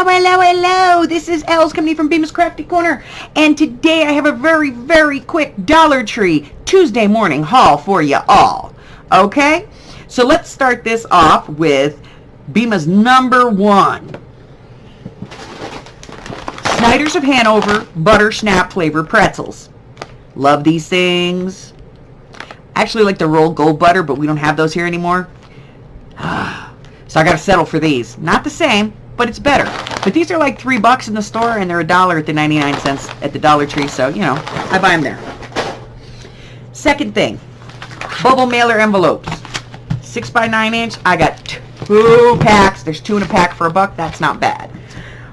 Hello. This is Els coming from Bemis Crafty Corner. And today I have a very, very quick Dollar Tree Tuesday morning haul for you all. Okay? So let's start this off with Bemis number one. Snyder's of Hanover Butter Snap Flavor Pretzels. Love these things. I actually like the rolled gold butter, but we don't have those here anymore. So I got to settle for these. Not the same, but it's better. But these are like $3 in the store, and they're $1 at the 99 cents at the Dollar Tree. So, you know, I buy them there. Second thing, bubble mailer envelopes. 6 by 9 inch. I got 2 packs. There's 2 in a pack for $1. That's not bad.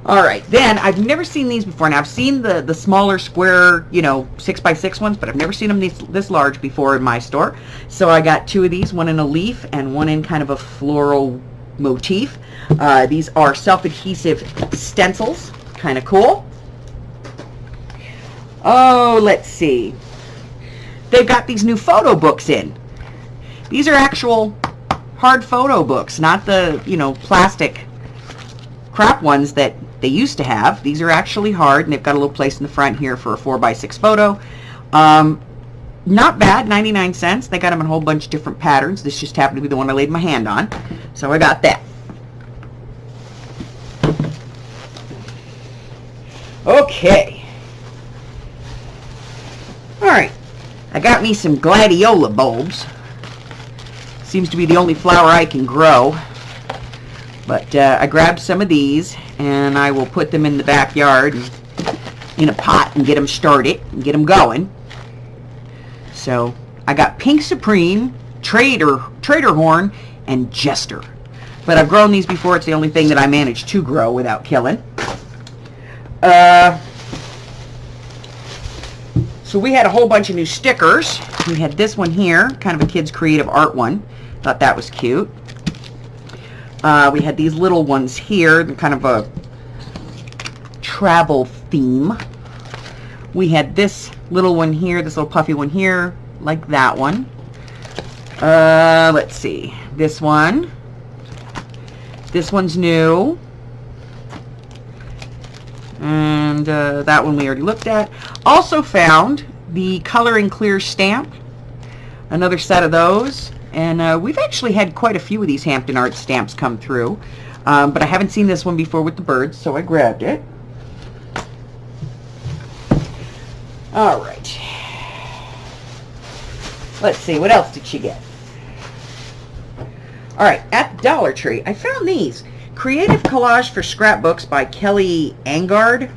All right, then I've never seen these before. Now I've seen the smaller square, 6 by 6 ones, but I've never seen them this large before in my store. So I got 2 of these, one in a leaf and one in kind of a floral motif. These are self-adhesive stencils, kind of cool. Oh, let's see. They've got these new photo books in. These are actual hard photo books, not the, plastic crap ones that they used to have. These are actually hard, and they've got a little place in the front here for a 4 by 6 photo. Not bad, 99 cents. They got them in a whole bunch of different patterns. This just happened to be the one I laid my hand on, so I got that. Okay. Alright, I got me some gladiola bulbs. Seems to be the only flower I can grow. But I grabbed some of these, and I will put them in the backyard in a pot and get them started and get them going. So I got Pink Supreme, Trader Horn, and Jester. But I've grown these before. It's the only thing that I managed to grow without killing. So we had a whole bunch of new stickers. We had this one here, kind of a kid's creative art one. Thought that was cute. We had these little ones here, kind of a travel theme. We had this little one here, this little puffy one here, like that one. Let's see. This one. This one's new. And that one we already looked at. Also found the Color and Clear stamp. Another set of those. And we've actually had quite a few of these Hampton Art stamps come through. But I haven't seen this one before with the birds, so I grabbed it. All right. Let's see, what else did she get? All right, at the Dollar Tree, I found these. Creative Collage for Scrapbooks by Kelly Angard.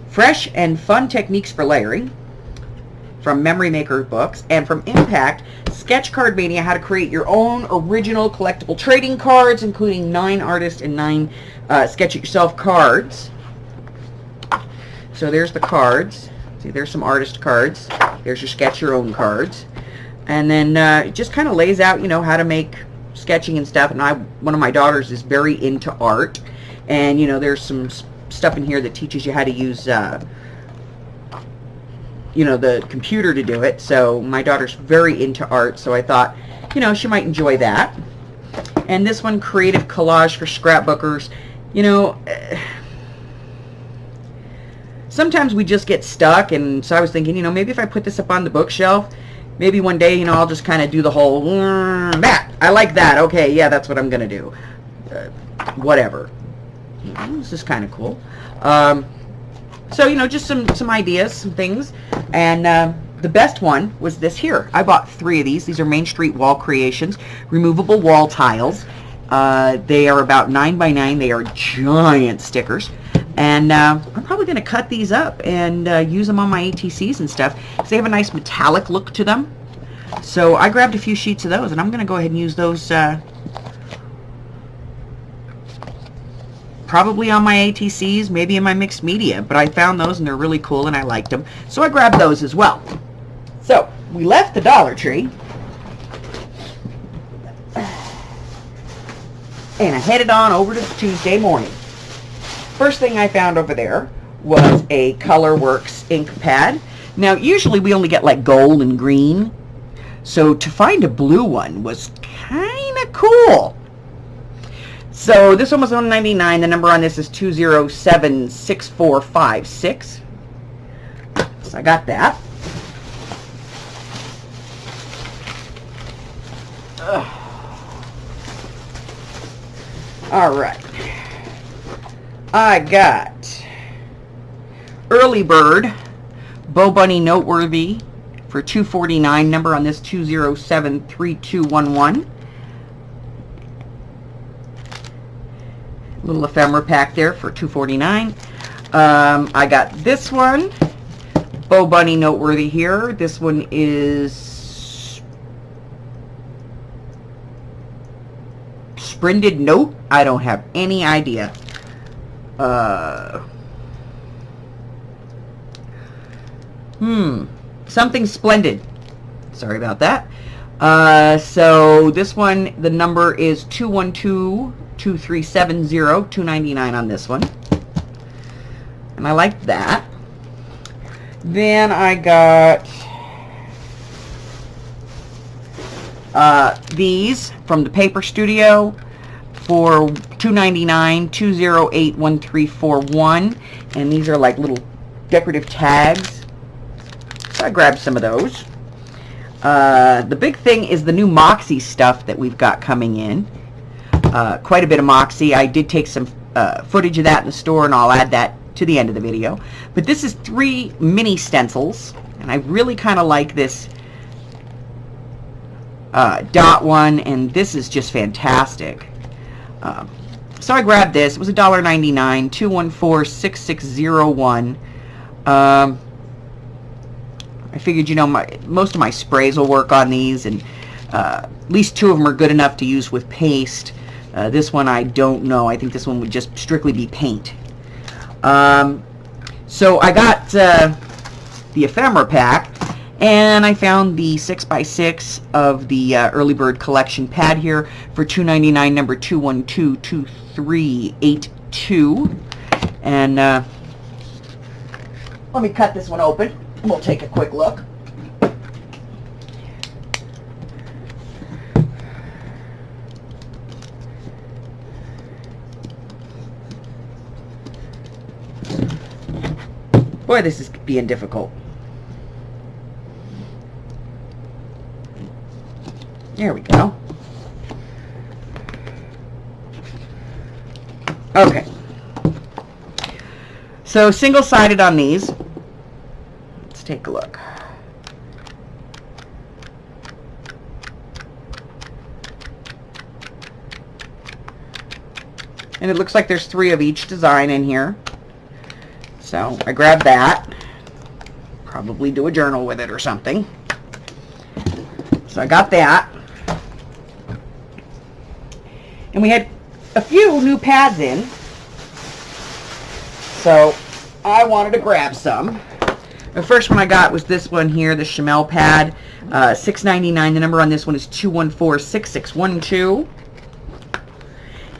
Fresh and fun techniques for layering. From Memory Maker Books. And from Impact, Sketch Card Mania, how to create your own original collectible trading cards, including 9 artist and 9 sketch it yourself cards. So there's the cards. See, there's some artist cards. There's your sketch your own cards. And then it just kind of lays out, how to make sketching and stuff. And one of my daughters is very into art. And, there's some stuff in here that teaches you how to use the computer to do it. So my daughter's very into art, so I thought, she might enjoy that. And this one, Creative Collage for Scrapbookers. Sometimes we just get stuck, and so I was thinking, maybe if I put this up on the bookshelf, maybe one day, I'll just kind of do the whole, that. I like that. Okay, yeah, that's what I'm going to do. Whatever. This is kind of cool. So, just some ideas, some things. And the best one was this here. I bought 3 of these. These are Main Street Wall Creations, removable wall tiles. They are about 9 by 9. They are giant stickers. And I'm probably going to cut these up and use them on my ATCs and stuff, because they have a nice metallic look to them. So I grabbed a few sheets of those, and I'm going to go ahead and use those probably on my ATCs, maybe in my mixed media, but I found those and they're really cool and I liked them. So I grabbed those as well. So we left the Dollar Tree and I headed on over to Tuesday morning. First thing I found over there was a Colorworks ink pad. Now usually we only get like gold and green, so to find a blue one was kind of cool. So this one was $1.99. The number on this is 2076456. So I got that. All right. I got Early Bird Bo Bunny Noteworthy for $2.49. Number on this 2073211. Little ephemera pack there for $2.49. I got this one, Bo Bunny Noteworthy here. This one is Splendid Note. I don't have any idea. Something splendid. Sorry about that. So this one, the number is 212-2370, $2.99 on this one. And I like that. Then I got these from the Paper Studio for $2.99, 2081341, and these are like little decorative tags. So I grabbed some of those. The big thing is the new Moxie stuff that we've got coming in. Quite a bit of Moxie. I did take some footage of that in the store, and I'll add that to the end of the video. But this is 3 mini stencils, and I really kind of like this dot one, and this is just fantastic. So I grabbed this. It was $1.99, 214-6601. I figured, you know, most of my sprays will work on these, and at least 2 of them are good enough to use with paste. This one I don't know. I think this one would just strictly be paint. So I got the ephemera pack, and I found the 6x6 of the Early Bird Collection pad here for $2.99, number 2122382. And let me cut this one open. We'll take a quick look. Boy, this is being difficult. There we go. Okay. So single-sided on these. Let's take a look. And it looks like there's 3 of each design in here. So I grabbed that. Probably do a journal with it or something. So I got that. And we had a few new pads in. So I wanted to grab some. The first one I got was this one here, the Chamel pad, $6.99. The number on this one is 214-6612.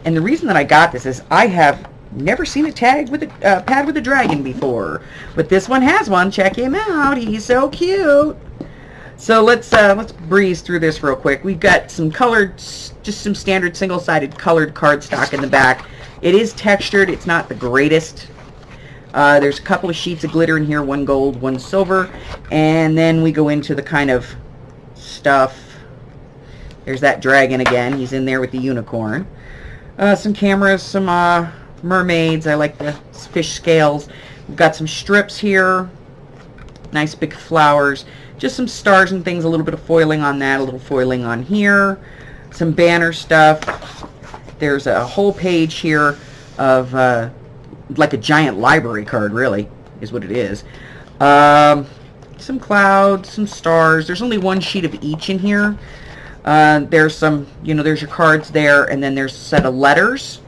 And the reason that I got this is I have never seen a tag with a pad with a dragon before, but this one has one. Check him out; he's so cute. So let's breeze through this real quick. We've got some colored, just some standard single-sided colored cardstock in the back. It is textured. It's not the greatest. There's a couple of sheets of glitter in here, one gold, one silver, and then we go into the kind of stuff. There's that dragon again. He's in there with the unicorn. Some cameras, some mermaids. I like the fish scales. We've got some strips here. Nice big flowers. Just some stars and things. A little bit of foiling on that. A little foiling on here. Some banner stuff. There's a whole page here of like a giant library card, really, is what it is. Some clouds, some stars. There's only one sheet of each in here. There's some, there's your cards there, and then there's a set of letters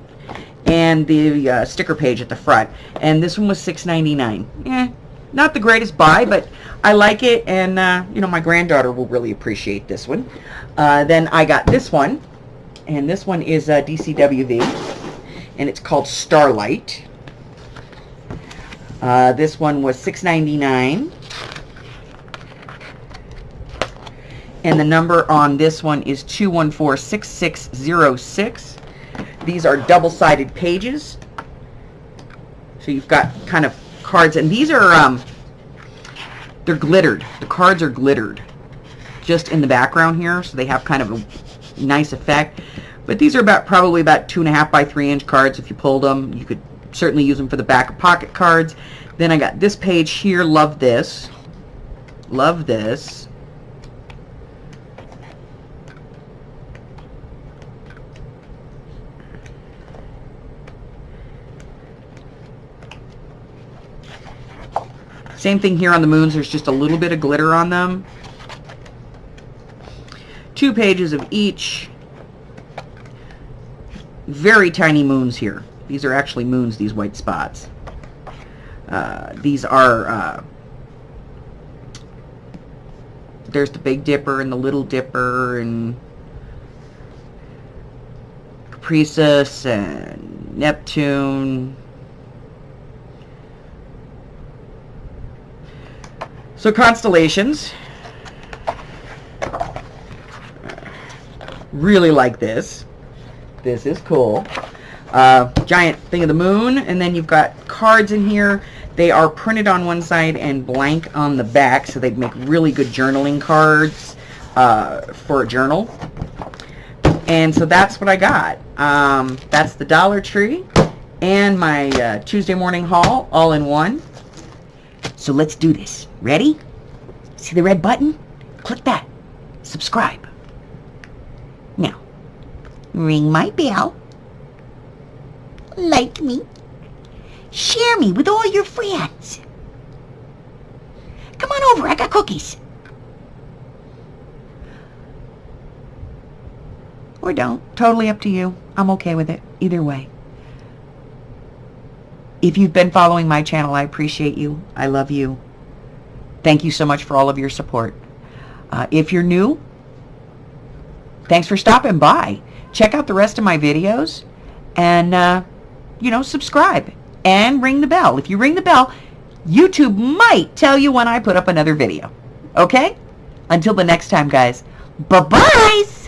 and the sticker page at the front. And this one was $6.99. Not the greatest buy, but I like it, and my granddaughter will really appreciate this one. Then I got this one, and this one is DCWV, and it's called Starlight. This one was $6.99. And the number on this one is 214-6606. These are double-sided pages. So you've got kind of cards, and these are, they're glittered. The cards are glittered just in the background here, so they have kind of a nice effect. But these are probably about 2.5 by 3 inch cards. If you pulled them, you could certainly use them for the back of pocket cards. Then I got this page here. Love this. Love this. Same thing here on the moons. There's just a little bit of glitter on them. 2 pages of each. Very tiny moons here. These are actually moons, these white spots. These are, there's the Big Dipper and the Little Dipper and Capricorn and Neptune. So constellations. Really like this. This is cool. Giant thing of the moon, and then you've got cards in here. They are printed on one side and blank on the back, so they make really good journaling cards for a journal. And so that's what I got. That's the Dollar Tree and my Tuesday morning haul all in one. So let's do this. Ready? See the red button? Click that. Subscribe. Now, ring my bell. Like me. Share me with all your friends. Come on over, I got cookies. Or don't. Totally up to you. I'm okay with it. Either way. If you've been following my channel, I appreciate you. I love you. Thank you so much for all of your support. If you're new, thanks for stopping by. Check out the rest of my videos and, subscribe and ring the bell. If you ring the bell, YouTube might tell you when I put up another video. Okay? Until the next time, guys. Bye-bye!